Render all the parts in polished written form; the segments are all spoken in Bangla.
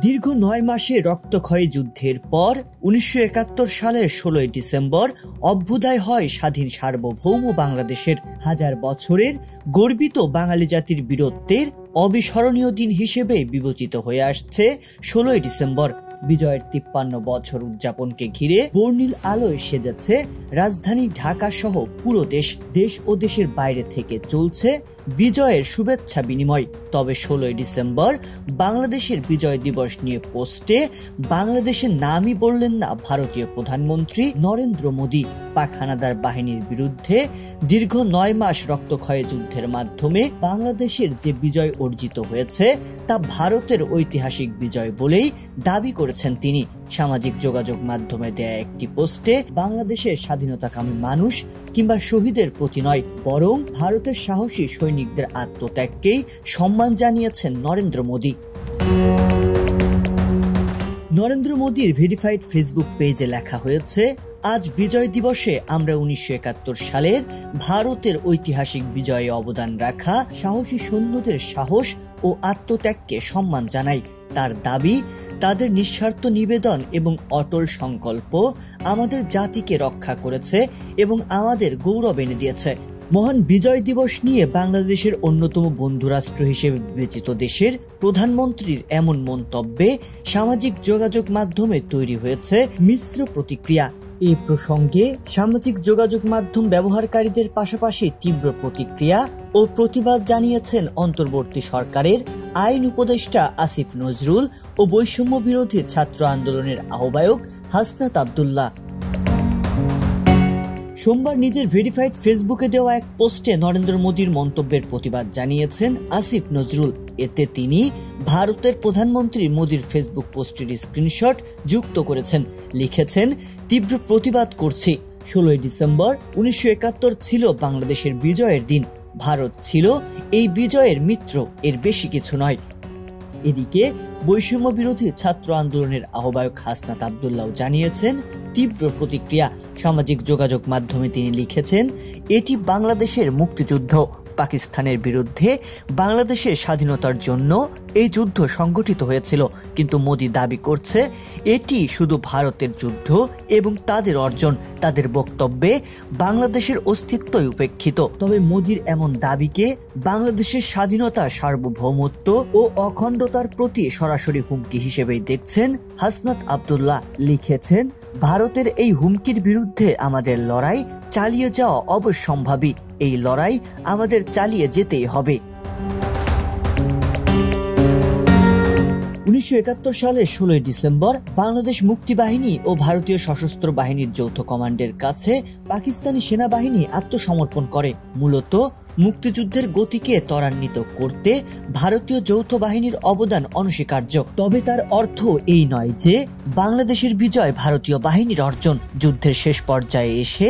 দীর্ঘ 9 মাসে রক্তক্ষয়ী যুদ্ধের পর 1971 সালের 16 ডিসেম্বর অভ্যুদয় হয় স্বাধীন সার্বভৌম বাংলাদেশের। হাজার বছরের গর্বিত বাঙালি জাতির বীরত্বের অবিস্মরণীয় দিন হিসেবে বিবেচিত হয়ে আসছে 16 ডিসেম্বর। বিজয়ের 53 বছর উদযাপনকে ঘিরে বর্ণিল আলোয় সেজেছে রাজধানী ঢাকা সহ পুরো দেশ ও দেশের বাইরে থেকে চলছে বিজয়ের শুভেচ্ছা বিনিময়। তবে 16 ডিসেম্বর বাংলাদেশের বিজয় দিবস নিয়ে পোস্টে বাংলাদেশের নামই বললেন না ভারতীয় প্রধানমন্ত্রী নরেন্দ্র মোদী। পাক হানাদার বাহিনীর বিরুদ্ধে দীর্ঘ 9 মাস রক্তক্ষয়ী যুদ্ধের মাধ্যমে বাংলাদেশের যে বিজয় অর্জিত হয়েছে তা ভারতের ঐতিহাসিক বিজয় বলেই দাবি করেছেন তিনি। সামাজিক যোগাযোগ মাধ্যমে দেয়া একটি পোস্টে বাংলাদেশের স্বাধীনতাকামী মানুষ কিংবা শহীদের প্রতি নয়, বরং ভারতের সাহসী সৈনিকদের আত্মত্যাগকেই সম্মান জানিয়েছেন নরেন্দ্র মোদী। নরেন্দ্র মোদীর ভেরিফাইড ফেসবুক পেজে লেখা হয়েছে, আজ বিজয় দিবসে আমরা 1971 সালের ভারতের ঐতিহাসিক বিজয়ে অবদান রাখা সাহসী সৈন্যদের সাহস ও আত্মত্যাগকে সম্মান জানাই। তার দাবি, তাদের নিঃস্বার্থ নিবেদন এবং অটল সংকল্প আমাদের জাতিকে রক্ষা করেছে এবং আমাদের গৌরব এনে দিয়েছে। মহান বিজয় দিবস নিয়ে বাংলাদেশের অন্যতম বন্ধুরাষ্ট্র হিসেবে বিবেচিত দেশের প্রধানমন্ত্রীর এমন মন্তব্যে সামাজিক যোগাযোগ মাধ্যমে তৈরি হয়েছে মিশ্র প্রতিক্রিয়া। এই প্রসঙ্গে সামাজিক যোগাযোগ মাধ্যম ব্যবহারকারীদের পাশাপাশি তীব্র প্রতিক্রিয়া ও প্রতিবাদ জানিয়েছেন অন্তর্বর্তী সরকারের আইন উপদেষ্টা আসিফ নজরুল ও বৈষম্য বিরোধী ছাত্র আন্দোলনের আহ্বায়ক হাসনাত আব্দুল্লাহ। সোমবার নিজের ভেরিফাইড ফেসবুকে দেওয়া এক পোস্টে নরেন্দ্র মোদীর মন্তব্যের প্রতিবাদ জানিয়েছেন আসিফ নজরুল। এতে তিনি ভারতের প্রধানমন্ত্রী মোদীর ফেসবুক পোস্টের স্ক্রিনশট যুক্ত করেছেন। লিখেছেন, তীব্র প্রতিবাদ করছি। 16 ডিসেম্বর 1971 ছিল বাংলাদেশের বিজয়ের দিন। ভারত ছিল এই বিজয়ের মিত্র, এর বেশি কিছু নয়। এদিকে বৈষম্য বিরোধী ছাত্র আন্দোলনের আহ্বায়ক হাসনাত আব্দুল্লাহ জানিয়েছেন তীব্র প্রতিক্রিয়া। সামাজিক যোগাযোগ মাধ্যমে তিনি লিখেছেন, এটি বাংলাদেশের মুক্তিযুদ্ধ। পাকিস্তানের বিরুদ্ধে বাংলাদেশের স্বাধীনতার জন্য এই যুদ্ধ সংগঠিত হয়েছিল, কিন্তু মোদী দাবি করছে এটি শুধু ভারতের যুদ্ধ এবং তাদের অর্জন। তাদের বক্তব্যে বাংলাদেশের অস্তিত্বই উপেক্ষিত। তবে মোদীর এমন দাবিকে বাংলাদেশের স্বাধীনতা, সার্বভৌমত্ব ও অখণ্ডতার প্রতি সরাসরি হুমকি হিসেবেই দেখছেন হাসনাত আব্দুল্লাহ। লিখেছেন, ভারতের এই হুমকির বিরুদ্ধে আমাদের লড়াই চালিয়ে যাওয়া অবশ্যম্ভাবী। এই লড়াই আমাদের চালিয়ে যেতেই হবে। 1971 সালের 16 ডিসেম্বর বাংলাদেশ মুক্তিবাহিনী ও ভারতীয় সশস্ত্র বাহিনীর যৌথ কমান্ডের কাছে পাকিস্তানি সেনাবাহিনী আত্মসমর্পণ করে। মূলত মুক্তিযুদ্ধের গতিকে ত্বরান্বিত করতে ভারতীয় যৌথ বাহিনীর অবদান অনস্বীকার্য। তবে তার অর্থ এই নয় যে বাংলাদেশের বিজয় ভারতীয় বাহিনীর অর্জন। যুদ্ধের শেষ পর্যায়ে এসে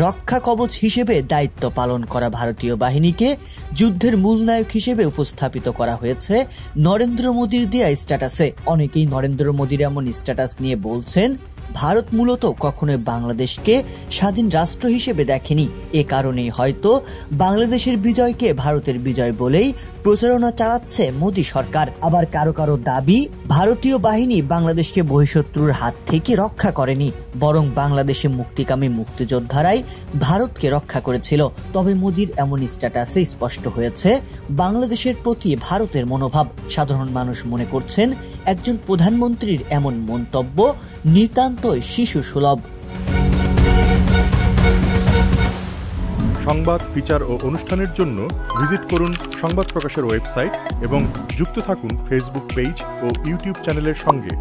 রক্ষা কবচ হিসেবে দায়িত্ব পালন করা ভারতীয় বাহিনীকে যুদ্ধের মূল নায়ক হিসেবে উপস্থাপিত করা হয়েছে নরেন্দ্র মোদীর দেয়া স্ট্যাটাসে। অনেকেই নরেন্দ্র মোদীর এমন স্ট্যাটাস নিয়ে বলছেন, ভারত মূলত কখনোই বাংলাদেশকে স্বাধীন রাষ্ট্র হিসেবে দেখেনি। এ কারণেই হয়তো বাংলাদেশের বিজয়কে ভারতের বিজয় বলেই প্রচারণা চালাচ্ছে মোদী সরকার। আবার কারো কারো দাবি, ভারতীয় বাহিনী বাংলাদেশকে বহিঃশত্রুর হাত থেকে রক্ষা করেনি, বরং বাংলাদেশে মুক্তিকামী মুক্তিযোদ্ধারাই ভারতকে রক্ষা করেছিল। তবে মোদীর এমন স্ট্যাটাসে স্পষ্ট হয়েছে বাংলাদেশের প্রতি ভারতের মনোভাব। সাধারণ মানুষ মনে করছেন একজন প্রধানমন্ত্রীর এমন মন্তব্য নিতান্তই শিশু সুলভ। সংবাদ, ফিচার ও অনুষ্ঠানের জন্য ভিজিট করুন সংবাদ প্রকাশের ওয়েবসাইট এবং যুক্ত থাকুন ফেসবুক পেজ ও ইউটিউব চ্যানেলের সঙ্গে।